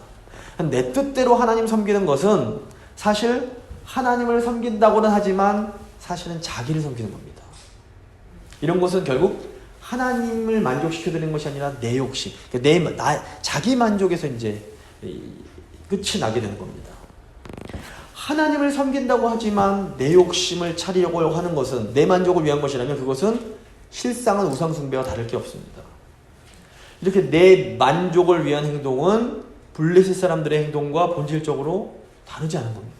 내 뜻대로 하나님 섬기는 것은 사실 하나님을 섬긴다고는 하지만 사실은 자기를 섬기는 겁니다. 이런 것은 결국 하나님을 만족시켜드리는 것이 아니라 내 욕심, 자기 만족에서 이제 끝이 나게 되는 겁니다. 하나님을 섬긴다고 하지만 내 욕심을 차리려고 하는 것은, 내 만족을 위한 것이라면 그것은 실상은 우상숭배와 다를 게 없습니다. 이렇게 내 만족을 위한 행동은 블레셋 사람들의 행동과 본질적으로 다르지 않은 겁니다.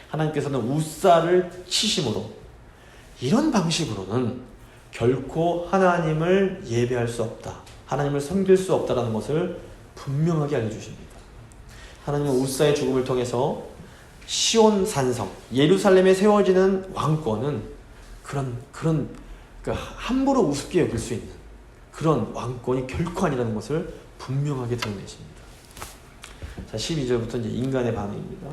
하나님께서는 우사를 치심으로 이런 방식으로는 결코 하나님을 예배할 수 없다, 하나님을 섬길 수 없다라는 것을 분명하게 알려주십니다. 하나님은 우사의 죽음을 통해서 시온 산성, 예루살렘에 세워지는 왕권은 그런 함부로 우습게 여길 수 있는 그런 왕권이 결코 아니라는 것을 분명하게 드러내십니다. 자, 12절부터 이제 인간의 반응입니다.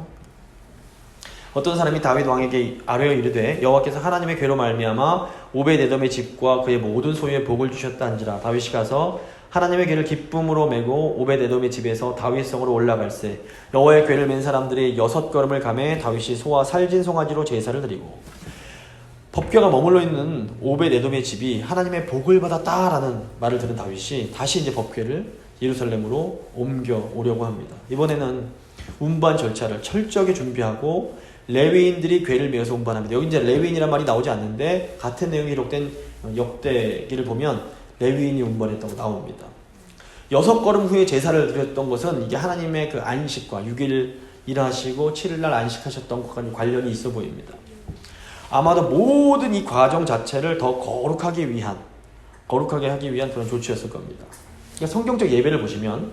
어떤 사람이 다윗 왕에게 아뢰어 이르되 여호와께서 하나님의 궤로 말미암아 오벳에돔의 집과 그의 모든 소유에 복을 주셨다 한지라. 다윗이 가서 하나님의 궤를 기쁨으로 메고 오벳에돔의 집에서 다윗성으로 올라갈새 여호와의 궤를 맨 사람들이 6걸음을 가매 다윗이 소와 살진 송아지로 제사를 드리고. 법궤가 머물러 있는 오벳에돔의 집이 하나님의 복을 받았다라는 말을 들은 다윗이 다시 이제 법궤를 예루살렘으로 옮겨오려고 합니다. 이번에는 운반 절차를 철저하게 준비하고 레위인들이 궤를 메어서 운반합니다. 여기 이제 레위인이란 말이 나오지 않는데 같은 내용이 기록된 역대기를 보면 레위인이 운반했다고 나옵니다. 6걸음 후에 제사를 드렸던 것은 이게 하나님의 그 안식과 6일 일하시고 7일날 안식하셨던 것과 관련이 있어 보입니다. 아마도 모든 이 과정 자체를 더 거룩하게 하기 위한 그런 조치였을 겁니다. 그러니까 성경적 예배를 보시면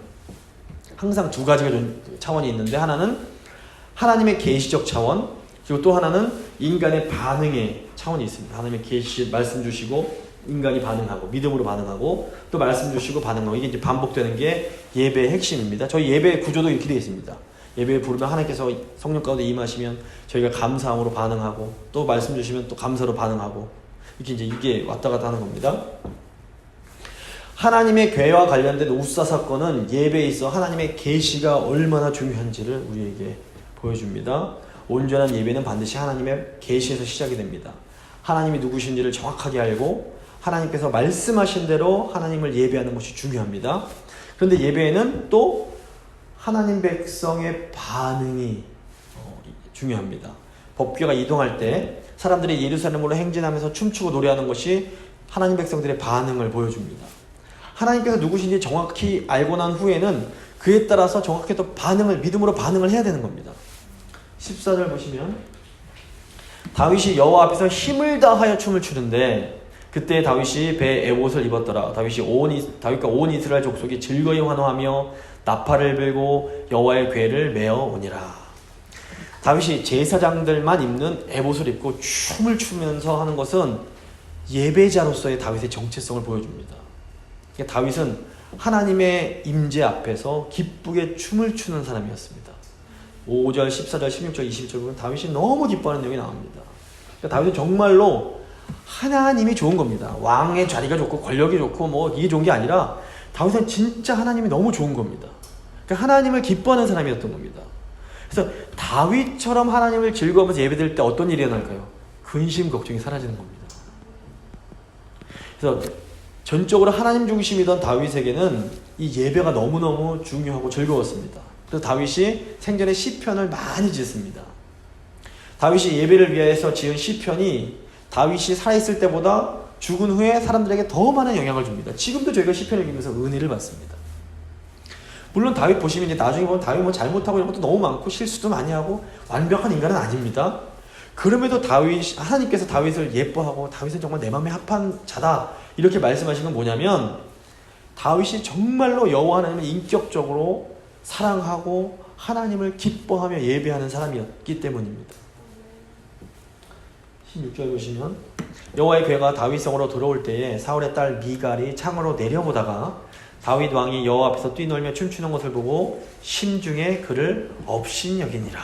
항상 두 가지가 차원이 있는데, 하나는 하나님의 계시적 차원, 그리고 또 하나는 인간의 반응의 차원이 있습니다. 하나님의 계시 말씀 주시고 인간이 반응하고 믿음으로 반응하고 또 말씀 주시고 반응하고, 이게 이제 반복되는 게 예배의 핵심입니다. 저희 예배 구조도 이렇게 되어 있습니다. 예배에 부르면 하나님께서 성령 가운데 임하시면 저희가 감사함으로 반응하고 또 말씀 주시면 또 감사로 반응하고, 이렇게 이제 이게 왔다 갔다 하는 겁니다. 하나님의 궤와 관련된 우사 사건은 예배에 있어 하나님의 계시가 얼마나 중요한지를 우리에게 보여줍니다. 온전한 예배는 반드시 하나님의 계시에서 시작이 됩니다. 하나님이 누구신지를 정확하게 알고 하나님께서 말씀하신 대로 하나님을 예배하는 것이 중요합니다. 그런데 예배에는 또 하나님 백성의 반응이 중요합니다. 법궤가 이동할 때 사람들이 예루살렘으로 행진하면서 춤추고 노래하는 것이 하나님 백성들의 반응을 보여줍니다. 하나님께서 누구신지 정확히 알고 난 후에는 그에 따라서 정확히 또 믿음으로 반응을 해야 되는 겁니다. 14절 보시면 다윗이 여호와 앞에서 힘을 다하여 춤을 추는데 그때 다윗이 배에 에봇을 입었더라. 다윗과 온 이스라엘 족속이 즐거이 환호하며 나팔을 불고 여호와의 궤를 메어 오니라. 다윗이 제사장들만 입는 에봇을 입고 춤을 추면서 하는 것은 예배자로서의 다윗의 정체성을 보여줍니다. 그러니까 다윗은 하나님의 임재 앞에서 기쁘게 춤을 추는 사람이었습니다. 5절, 14절, 16절, 20절 보면 다윗이 너무 기뻐하는 내용이 나옵니다. 그러니까 다윗은 정말로 하나님이 좋은 겁니다. 왕의 자리가 좋고 권력이 좋고 뭐 이게 좋은 게 아니라 다윗은 진짜 하나님이 너무 좋은 겁니다. 그러니까 하나님을 기뻐하는 사람이었던 겁니다. 그래서 다윗처럼 하나님을 즐거워하면서 예배드릴 때 어떤 일이 일어날까요? 근심, 걱정이 사라지는 겁니다. 그래서 전적으로 하나님 중심이던 다윗에게는 이 예배가 너무너무 중요하고 즐거웠습니다. 그래서 다윗이 생전에 시편을 많이 짓습니다. 다윗이 예배를 위해서 지은 시편이 다윗이 살아있을 때보다 죽은 후에 사람들에게 더 많은 영향을 줍니다. 지금도 저희가 시편을 읽으면서 은혜를 받습니다. 물론 다윗 보시면 이제 나중에 보면 다윗 뭐 잘못하고 이런 것도 너무 많고 실수도 많이 하고 완벽한 인간은 아닙니다. 그럼에도 하나님께서 다윗을 예뻐하고 다윗은 정말 내 마음에 합한 자다 이렇게 말씀하신 건 뭐냐면 다윗이 정말로 여호와 하나님을 인격적으로 사랑하고 하나님을 기뻐하며 예배하는 사람이었기 때문입니다. 16절 보시면 여호와의 궤가 다윗 성으로 들어올 때에 사울의 딸 미갈이 창으로 내려보다가 다윗 왕이 여호와 앞에서 뛰놀며 춤추는 것을 보고 심중에 그를 업신여기니라.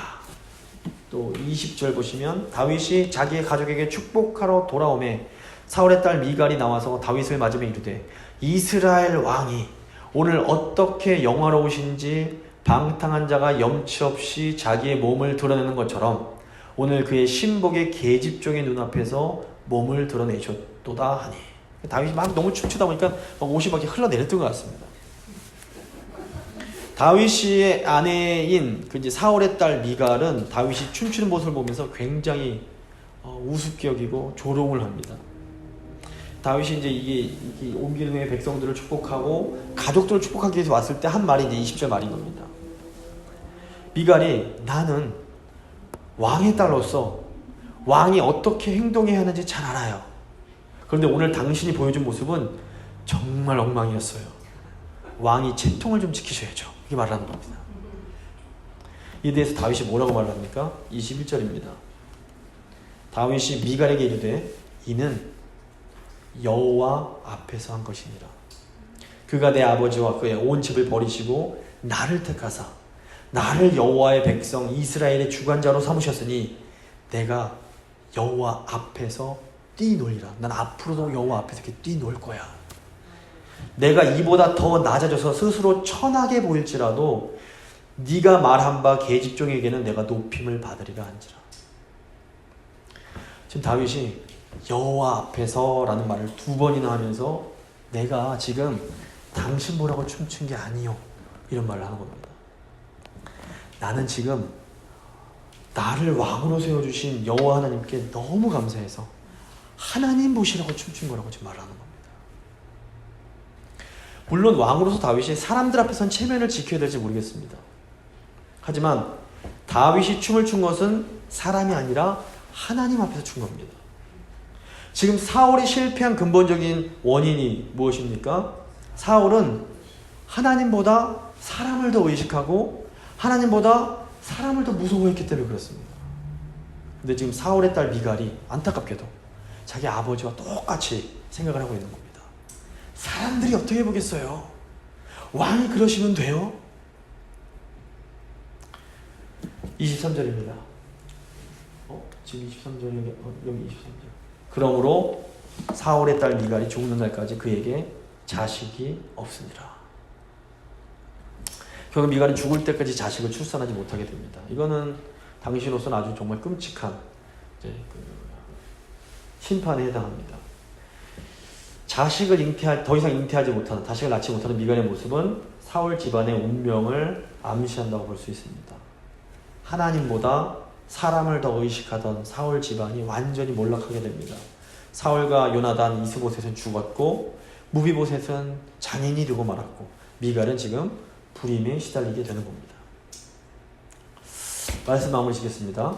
또 20절 보시면 다윗이 자기의 가족에게 축복하러 돌아오매 사울의 딸 미갈이 나와서 다윗을 맞으며 이르되 이스라엘 왕이 오늘 어떻게 영화로우신지 방탕한 자가 염치 없이 자기의 몸을 드러내는 것처럼 오늘 그의 신복의 계집종의 눈앞에서 몸을 드러내셨도다 하니. 다윗이 막 너무 춤추다 보니까 막 옷이 막 흘러내렸던 것 같습니다. 다윗의 아내인 그 이제 사울의 딸 미갈은 다윗이 춤추는 모습을 보면서 굉장히 우습게 여기고 조롱을 합니다. 다윗이 이제 이게 옮기는 후에 백성들을 축복하고 가족들을 축복하기 위해서 왔을 때 한 말이 이제 20절 말인 겁니다. 미갈이 나는 왕의 딸로서 왕이 어떻게 행동해야 하는지 잘 알아요. 그런데 오늘 당신이 보여준 모습은 정말 엉망이었어요. 왕이 채통을 좀 지키셔야죠. 이렇게 말하는 겁니다. 이에 대해서 다윗이 뭐라고 말합니까? 21절입니다. 다윗이 미갈에게 이르되 이는 여호와 앞에서 한 것이니라. 그가 내 아버지와 그의 온 집을 버리시고 나를 택하사 나를 여호와의 백성 이스라엘의 주관자로 삼으셨으니 내가 여호와 앞에서 뛰놀리라. 난 앞으로도 여호와 앞에서 이렇게 뛰놀 거야. 내가 이보다 더 낮아져서 스스로 천하게 보일지라도 네가 말한 바 계집종에게는 내가 높임을 받으리라 한지라. 지금 다윗이 여호와 앞에서 라는 말을 2번이나 하면서 내가 지금 당신 보라고 춤춘 게 아니요 이런 말을 하는 겁니다. 나는 지금 나를 왕으로 세워주신 여호와 하나님께 너무 감사해서 하나님 보시라고 춤춘 거라고 지금 말하는 겁니다. 물론 왕으로서 다윗이 사람들 앞에선 체면을 지켜야 될지 모르겠습니다. 하지만 다윗이 춤을 춘 것은 사람이 아니라 하나님 앞에서 춘 겁니다. 지금 사울이 실패한 근본적인 원인이 무엇입니까? 사울은 하나님보다 사람을 더 의식하고 하나님보다 사람을 더 무서워했기 때문에 그렇습니다. 근데 지금 사울의 딸 미갈이 안타깝게도 자기 아버지와 똑같이 생각을 하고 있는 겁니다. 사람들이 어떻게 보겠어요? 왕이 그러시면 돼요? 23절입니다. 지금 23절인데 여기 23절. 그러므로 사울의 딸 미갈이 죽는 날까지 그에게 자식이 없으니라. 결국 미갈은 죽을 때까지 자식을 출산하지 못하게 됩니다. 이거는 당시로서는 아주 정말 끔찍한 심판에 해당합니다. 자식을 더 이상 잉태하지 못하는, 자식을 낳지 못하는 미갈의 모습은 사울 집안의 운명을 암시한다고 볼 수 있습니다. 하나님보다 사람을 더 의식하던 사울 집안이 완전히 몰락하게 됩니다. 사울과 요나단, 이스보셋은 죽었고 무비보셋은 장인이 되고 말았고 미갈은 지금 불임에 시달리게 되는 겁니다. 말씀 마무리 짓겠습니다.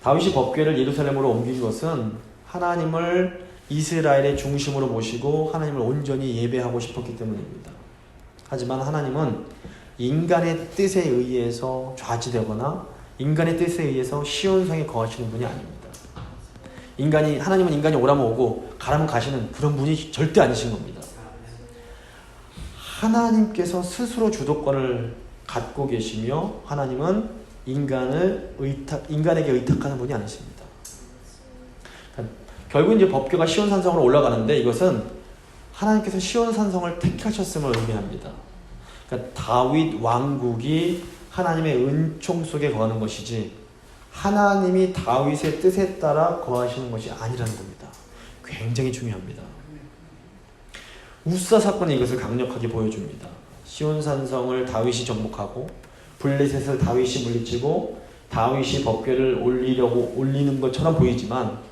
다윗이 법궤를 예루살렘으로 옮긴 것은 하나님을 이스라엘의 중심으로 모시고 하나님을 온전히 예배하고 싶었기 때문입니다. 하지만 하나님은 인간의 뜻에 의해서 좌지되거나 인간의 뜻에 의해서 시온성에 거하시는 분이 아닙니다. 하나님은 인간이 오라면 오고 가라면 가시는 그런 분이 절대 아니신 겁니다. 하나님께서 스스로 주도권을 갖고 계시며 하나님은 인간에게 의탁하는 분이 아니십니다. 결국 이제 법궤가 시온산성으로 올라가는데 이것은 하나님께서 시온산성을 택하셨음을 의미합니다. 그러니까 다윗 왕국이 하나님의 은총 속에 거하는 것이지 하나님이 다윗의 뜻에 따라 거하시는 것이 아니라는 겁니다. 굉장히 중요합니다. 우사 사건이 이것을 강력하게 보여줍니다. 시온산성을 다윗이 정복하고 블레셋을 다윗이 물리치고 다윗이 법궤를 올리는 것처럼 보이지만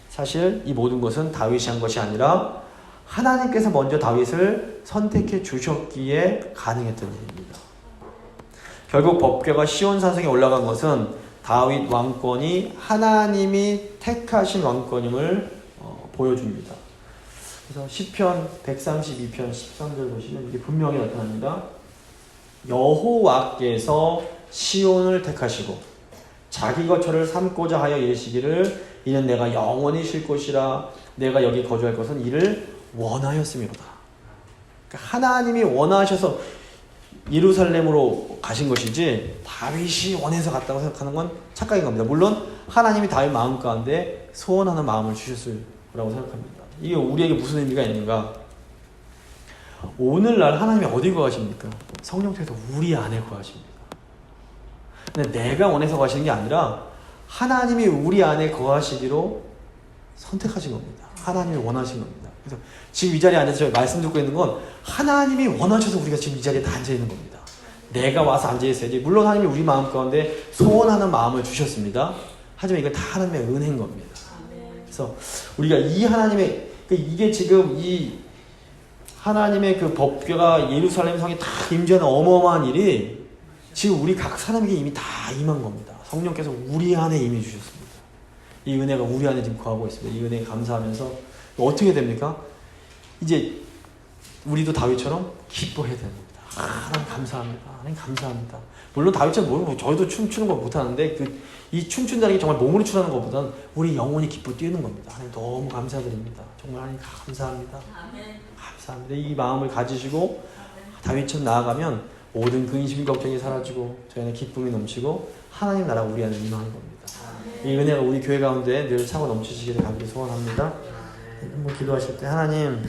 사실 이 모든 것은 다윗이 한 것이 아니라 하나님께서 먼저 다윗을 선택해 주셨기에 가능했던 일입니다. 결국 법궤가 시온산성에 올라간 것은 다윗 왕권이 하나님이 택하신 왕권임을 보여줍니다. 그래서 시편 132편 13절 보시면 이게 분명히 나타납니다. 여호와께서 시온을 택하시고 자기 거처를 삼고자 하여 이르시기를 이는 내가 영원히 쉴 곳이라 내가 여기 거주할 것은 이를 원하였음이로다. 그러니까 하나님이 원하셔서 예루살렘으로 가신 것이지 다윗이 원해서 갔다고 생각하는 건 착각인 겁니다. 물론 하나님이 다윗 마음 가운데 소원하는 마음을 주셨을 거라고 생각합니다. 이게 우리에게 무슨 의미가 있는가? 오늘날 하나님이 어디 거하십니까? 성령 통해서 우리 안에 거하십니다. 근데 내가 원해서 거하시는 게 아니라 하나님이 우리 안에 거하시기로 선택하신 겁니다. 하나님이 원하신 겁니다. 그래서 지금 이 자리에 앉아서 저희 말씀 듣고 있는 건 하나님이 원하셔서 우리가 지금 이 자리에 다 앉아 있는 겁니다. 내가 와서 앉아 있어야지. 물론 하나님이 우리 마음 가운데 소원하는 마음을 주셨습니다. 하지만 이건 다 하나님의 은혜인 겁니다. 그래서 우리가 이 하나님의 이게 지금 이 하나님의 그 법궤가 예루살렘 성에 다 임재하는 어마어마한 일이 지금 우리 각 사람에게 이미 다 임한 겁니다. 성령께서 우리 안에 임해 주셨습니다. 이 은혜가 우리 안에 지금 거하고 있습니다. 이 은혜에 감사하면서 어떻게 됩니까? 이제 우리도 다윗처럼 기뻐해야 됩니다. 하나님 감사합니다. 하나님 감사합니다. 물론 다윗처럼 저희도 춤추는 거 못하는데 이 춤춘다는 게 정말 몸으로 추라는 것보다는 우리 영혼이 기뻐 뛰는 겁니다. 하나님 너무 감사드립니다. 정말 하나님 감사합니다. 감사합니다. 이 마음을 가지시고 다윗처럼 나아가면 모든 근심 걱정이 사라지고 저희 안에 기쁨이 넘치고 하나님 나라가 우리 안에 임하는 겁니다. 이 은혜가 우리 교회 가운데 늘 차고 넘치시기를 간절히 소원합니다. 한번 기도하실 때 하나님